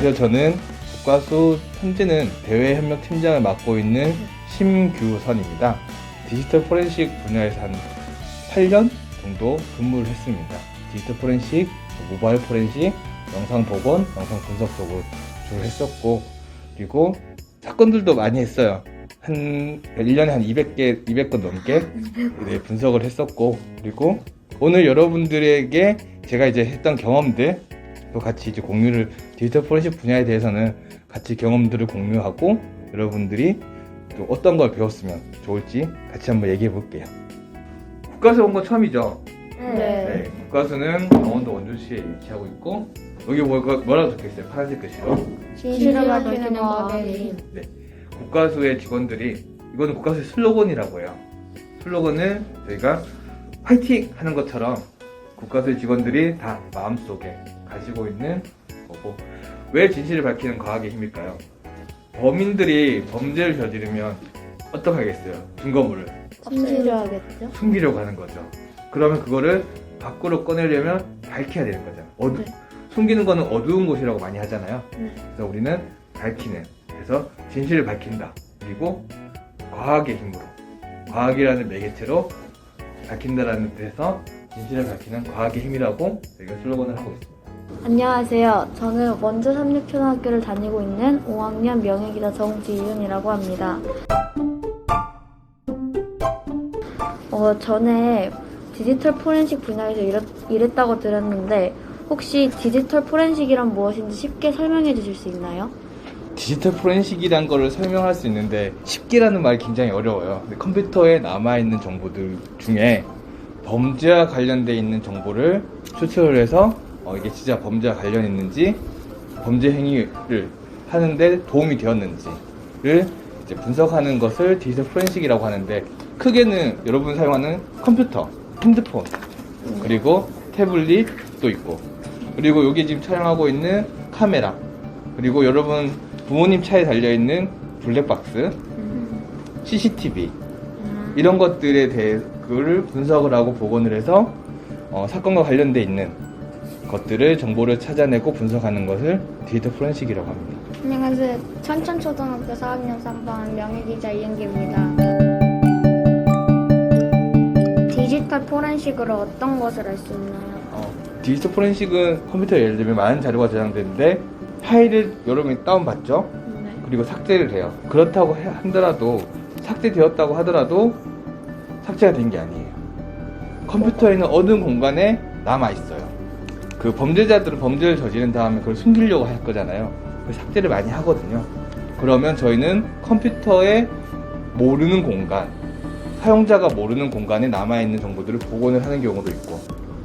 안녕하세요. 저는 국가수 현재는 대외협력팀장을 맡고 있는 심규선입니다. 디지털 포렌식 분야에서 한 8년 정도 근무를 했습니다. 디지털 포렌식, 모바일 포렌식, 영상 복원, 영상 분석 쪽을 주로 했었고, 그리고 사건들도 많이 했어요. 한 1년에 한 200건 넘게 분석을 했었고, 그리고 오늘 여러분들에게 제가 이제 했던 경험들 또 같이 이제 공유를, 디지털 포렌식 분야에 대해서는 같이 경험들을 공유하고 여러분들이 또 어떤 걸 배웠으면 좋을지 같이 한번 얘기해 볼게요. 국가수 온 건 처음이죠? 네. 국가수는 강원도 원주시에 위치하고 있고, 여기 뭐라고 적혀있어요? 파란색 글씨로. 진실을 밝히는 과학의 힘. 네. 국가수의 직원들이, 이거는 국가수의 슬로건이라고 해요. 슬로건을 저희가 화이팅! 하는 것처럼 국가수의 직원들이 다 마음속에 가지고 있는 거고, 왜 진실을 밝히는 과학의 힘일까요? 범인들이 범죄를 저지르면 어떻게 하겠어요? 증거물을 진실하겠죠? 숨기려고 하는 거죠. 그러면 그거를 밖으로 꺼내려면 밝혀야 되는 거죠. 네. 숨기는 거는 어두운 곳이라고 많이 하잖아요. 네. 그래서 우리는 밝히는, 그래서 진실을 밝힌다. 그리고 과학의 힘으로, 과학이라는 매개체로 밝힌다라는 뜻에서 진실을 밝히는 과학의 힘이라고 저희가 슬로건을 하고 있습니다. 안녕하세요. 저는 원주 삼립초등학교를 다니고 있는 5학년 명예기자 정지윤이라고 합니다. 전에 디지털 포렌식 분야에서 일했다고 들었는데 혹시 디지털 포렌식이란 무엇인지 쉽게 설명해 주실 수 있나요? 디지털 포렌식이란 거를 설명할 수 있는데, 쉽게라는 말이 굉장히 어려워요. 근데 컴퓨터에 남아있는 정보들 중에 범죄와 관련돼 있는 정보를 추출을 해서 이게 진짜 범죄와 관련 있는지, 범죄 행위를 하는데 도움이 되었는지를 이제 분석하는 것을 디지털 포렌식이라고 하는데, 크게는 여러분 사용하는 컴퓨터, 핸드폰, 그리고 태블릿도 있고, 그리고 여기 지금 촬영하고 있는 카메라, 그리고 여러분 부모님 차에 달려있는 블랙박스, CCTV, 이런 것들에 대해 그를 분석을 하고 복원을 해서 사건과 관련돼 있는 것들을, 정보를 찾아내고 분석하는 것을 디지털 포렌식이라고 합니다. 안녕하세요. 천천초등학교 4학년 3반 명예기자 이은기입니다. 디지털 포렌식으로 어떤 것을 할 수 있나요? 디지털 포렌식은 컴퓨터에 예를 들면 많은 자료가 저장되는데 파일을 여러분이 다운받죠? 네. 그리고 삭제를 해요. 그렇다고 하더라도, 삭제되었다고 하더라도 삭제가 된 게 아니에요. 컴퓨터에는 어느 공간에 남아있어요. 그 범죄자들은 범죄를 저지른 다음에 그걸 숨기려고 할 거잖아요. 그래서 삭제를 많이 하거든요. 그러면 저희는 컴퓨터에 모르는 공간, 사용자가 모르는 공간에 남아있는 정보들을 복원을 하는 경우도 있고,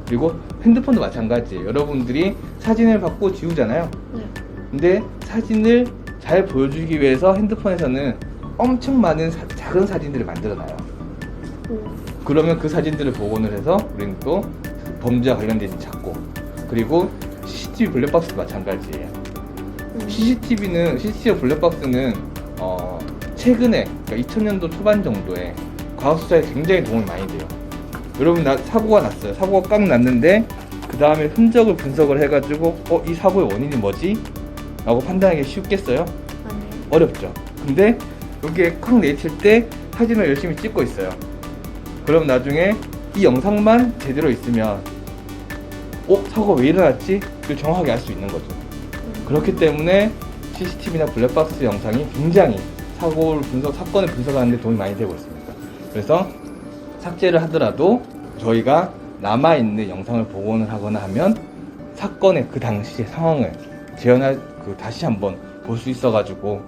그리고 핸드폰도 마찬가지예요. 여러분들이 사진을 받고 지우잖아요. 네. 근데 사진을 잘 보여주기 위해서 핸드폰에서는 엄청 많은 작은 사진들을 만들어놔요. 그러면 그 사진들을 복원을 해서 우리는 또 범죄와 관련된 지 찾고, 그리고 CCTV 블랙박스도 마찬가지예요. CCTV 블랙박스는 최근에, 그러니까 2000년도 초반 정도에 과학수사에 굉장히 도움이 많이 돼요. 여러분, 사고가 났어요. 사고가 깡 났는데 그 다음에 흔적을 분석을 해가지고 이 사고의 원인이 뭐지? 라고 판단하기 쉽겠어요? 아니요. 어렵죠. 근데 여기에 콱 내칠 때 사진을 열심히 찍고 있어요. 그럼 나중에 이 영상만 제대로 있으면 사고가 왜 일어났지? 를 정확하게 알 수 있는 거죠. 그렇기 때문에 CCTV나 블랙박스 영상이 굉장히 사건을 분석하는 데 도움이 많이 되고 있습니다. 그래서 삭제를 하더라도 저희가 남아있는 영상을 복원을 하거나 하면 사건의 그 당시의 상황을 다시 한번 볼 수 있어가지고,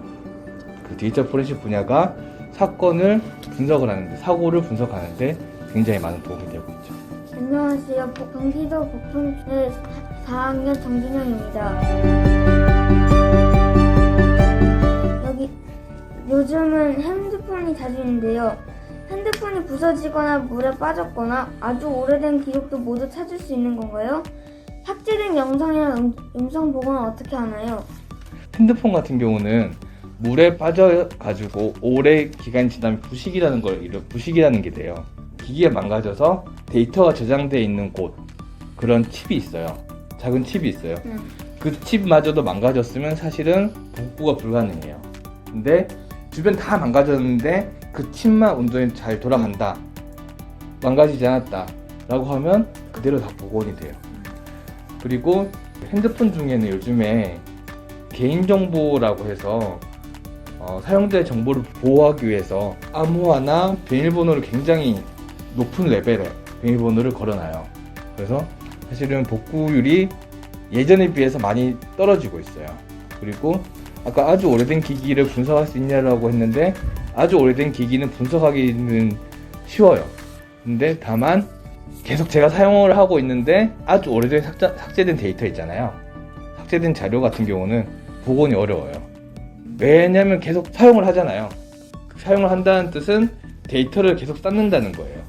그 디지털 포렌식 분야가 사건을 분석을 하는데, 사고를 분석하는데 굉장히 많은 도움이 되고 있죠. 안녕하세요. 경기도 북풍의 4학년 정준영입니다. 요즘은 핸드폰이 자주 있는데요. 핸드폰이 부서지거나 물에 빠졌거나 아주 오래된 기록도 모두 찾을 수 있는 건가요? 삭제된 영상이나 음성 복원은 어떻게 하나요? 핸드폰 같은 경우는 물에 빠져가지고 오래 기간이 지나면 부식이라는 게 돼요. 기기가 망가져서 데이터가 저장되어 있는 곳, 그런 칩이 있어요. 작은 칩이 있어요. 그 칩마저도 망가졌으면 사실은 복구가 불가능해요. 근데 주변 다 망가졌는데 그 칩만 온전히 잘 돌아간다, 망가지지 않았다 라고 하면 그대로 다 복원이 돼요. 그리고 핸드폰 중에는 요즘에 개인정보라고 해서 사용자의 정보를 보호하기 위해서 암호화나 비밀번호를 굉장히 높은 레벨의 비밀번호를 걸어놔요. 그래서 사실은 복구율이 예전에 비해서 많이 떨어지고 있어요. 그리고 아까 아주 오래된 기기를 분석할 수 있냐라고 했는데, 아주 오래된 기기는 분석하기는 쉬워요. 근데 다만 계속 제가 사용을 하고 있는데 아주 오래된 삭제된 데이터 있잖아요. 삭제된 자료 같은 경우는 복원이 어려워요. 왜냐면 계속 사용을 하잖아요. 사용을 한다는 뜻은 데이터를 계속 쌓는다는 거예요.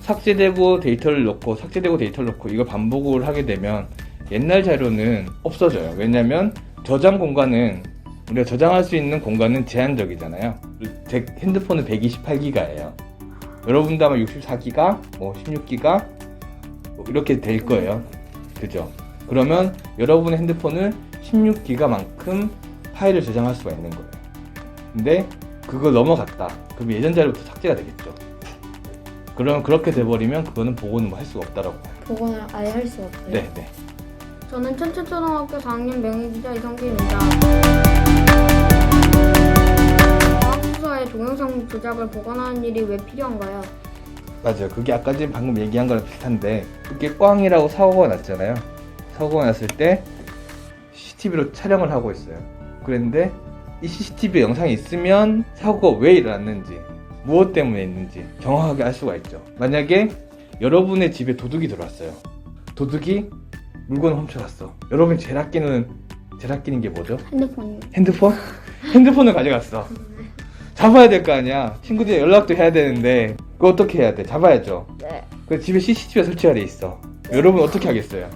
삭제되고 데이터를 넣고 삭제되고 데이터를 넣고 이걸 반복을 하게 되면 옛날 자료는 없어져요. 왜냐면 저장 공간은, 우리가 저장할 수 있는 공간은 제한적이잖아요. 제 핸드폰은 128기가예요. 여러분도 아마 64기가, 뭐 16기가 뭐 이렇게 될 거예요. 그죠? 그러면 여러분의 핸드폰은 16기가만큼 파일을 저장할 수가 있는 거예요. 근데 그걸 넘어갔다. 그럼 예전 자료부터 삭제가 되겠죠. 그럼 그렇게 돼버리면 그거는 복원을 뭐 할 수가 없다라고. 복원을 아예 할 수 없어요. 네. 저는 천천초등학교 4학년 명예기자 이성기입니다. 과학수사의 동영상 조작을 복원하는 일이 왜 필요한가요? 맞아요. 그게 아까 전에 방금 얘기한 거랑 비슷한데, 그게 꽝이라고 사고가 났잖아요. 사고가 났을 때 CCTV로 촬영을 하고 있어요. 그랬는데 이 CCTV 영상이 있으면 사고가 왜 일어났는지, 무엇 때문에 있는지 정확하게 알 수가 있죠. 만약에 여러분의 집에 도둑이 들어왔어요. 도둑이 물건을 훔쳐갔어. 여러분이 제일 아끼는 게 뭐죠? 핸드폰이요. 핸드폰? 핸드폰을 가져갔어. 잡아야 될 거 아니야. 친구들이 연락도 해야 되는데 그거 어떻게 해야 돼? 잡아야죠. 네. 그 집에 CCTV가 설치가 돼 있어. 여러분 어떻게 하겠어요?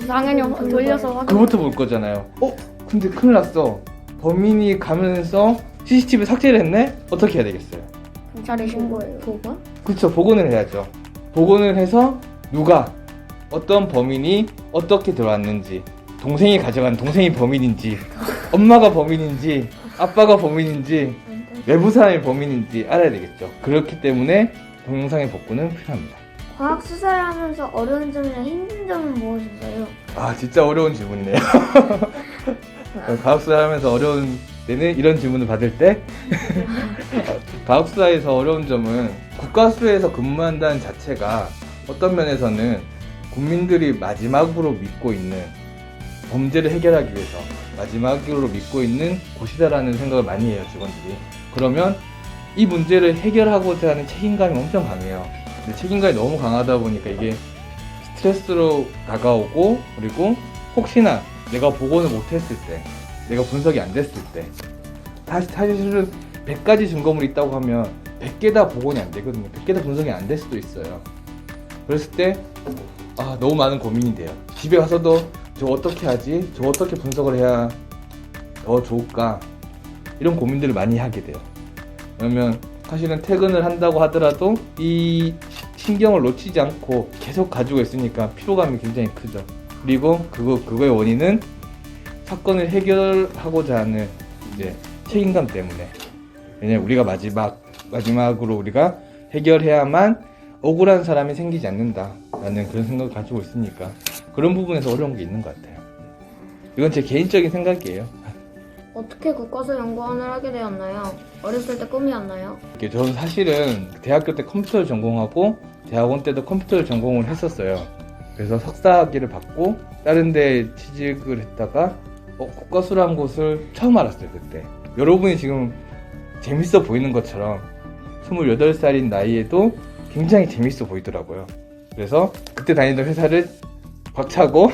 당연히 돌려서 확인. 그것부터 볼 거잖아요. 근데 큰일 났어. 범인이 가면서 CCTV 삭제를 했네? 어떻게 해야 되겠어요? 경찰에 신고해요. 복원? 그쵸, 복원을 해야죠. 복원을 해서 누가, 어떤 범인이 어떻게 들어왔는지, 동생이 가져간 동생이 범인인지, 엄마가 범인인지, 아빠가 범인인지, 외부 사람이 범인인지 알아야 되겠죠. 그렇기 때문에 동영상의 복구는 필요합니다. 과학 수사를 하면서 어려운 점이나 힘든 점은 무엇인가요? 아, 진짜 어려운 질문이네요. 과학수사 하면서 어려운 때는 이런 질문을 받을 때 과학수사에서 어려운 점은, 국가수에서 근무한다는 자체가 어떤 면에서는 국민들이 마지막으로 믿고 있는, 범죄를 해결하기 위해서 마지막으로 믿고 있는 곳이다라는 생각을 많이 해요, 직원들이. 그러면 이 문제를 해결하고자 하는 책임감이 엄청 강해요. 근데 책임감이 너무 강하다 보니까 이게 스트레스로 다가오고, 그리고 혹시나 내가 복원을 못했을 때, 내가 분석이 안 됐을 때, 사실은 100가지 증거물이 있다고 하면 100개 다 복원이 안 되거든요. 100개 다 분석이 안 될 수도 있어요. 그랬을 때 너무 많은 고민이 돼요. 집에 가서도 저 어떻게 하지? 저 어떻게 분석을 해야 더 좋을까? 이런 고민들을 많이 하게 돼요. 그러면 사실은 퇴근을 한다고 하더라도 이 신경을 놓치지 않고 계속 가지고 있으니까 피로감이 굉장히 크죠. 그리고 그거의 원인은 사건을 해결하고자 하는 이제 책임감 때문에. 왜냐면 우리가 마지막으로 우리가 해결해야만 억울한 사람이 생기지 않는다라는 그런 생각을 가지고 있으니까 그런 부분에서 어려운 게 있는 것 같아요. 이건 제 개인적인 생각이에요. 어떻게 국가수 연구원을 하게 되었나요? 어렸을 때 꿈이었나요? 저는 사실은 대학교 때 컴퓨터를 전공하고 대학원 때도 컴퓨터를 전공을 했었어요. 그래서 석사학위를 받고 다른 데 취직을 했다가 국가수라는 곳을 처음 알았어요, 그때. 여러분이 지금 재밌어 보이는 것처럼 28살인 나이에도 굉장히 재밌어 보이더라고요. 그래서 그때 다니던 회사를 박차고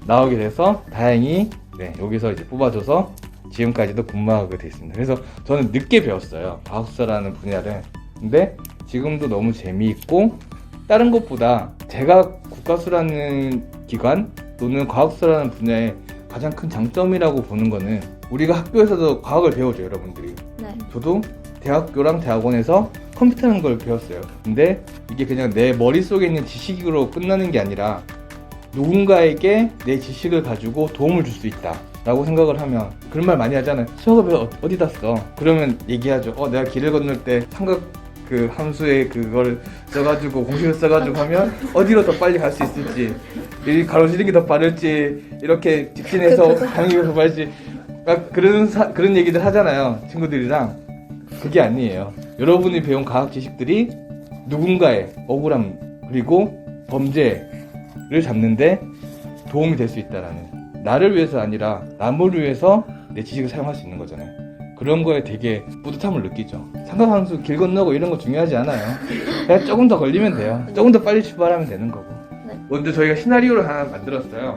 나오게 돼서 다행히 여기서 이제 뽑아줘서 지금까지도 근무하게 돼 있습니다. 그래서 저는 늦게 배웠어요, 과학수사라는 분야를. 근데 지금도 너무 재미있고, 다른 것보다 제가 국가수라는 기관 또는 과학수사라는 분야의 가장 큰 장점이라고 보는 거는, 우리가 학교에서도 과학을 배우죠, 여러분들이. 네. 저도 대학교랑 대학원에서 컴퓨터라는 걸 배웠어요. 근데 이게 그냥 내 머릿속에 있는 지식으로 끝나는 게 아니라 누군가에게 내 지식을 가지고 도움을 줄 수 있다 라고 생각을 하면 그런 말 많이 하잖아요. 수학을 어디다 써? 그러면 얘기하죠. 내가 길을 건널 때 삼각 그 함수에 그걸 써가지고 공식을 써가지고 하면 어디로 더 빨리 갈 수 있을지, 이 가로지르기 더 빠를지, 이렇게 직진해서 당기기 더 빠를지, 그런 얘기들 하잖아요, 친구들이랑. 그게 아니에요. 여러분이 배운 과학 지식들이 누군가의 억울함 그리고 범죄를 잡는데 도움이 될 수 있다라는, 나를 위해서 아니라 남을 위해서 내 지식을 사용할 수 있는 거잖아요. 그런 거에 되게 뿌듯함을 느끼죠. 삼각함수 길 건너고 이런 거 중요하지 않아요. 그냥 조금 더 걸리면 돼요. 조금 더 빨리 출발하면 되는 거고. 네. 먼저 저희가 시나리오를 하나 만들었어요.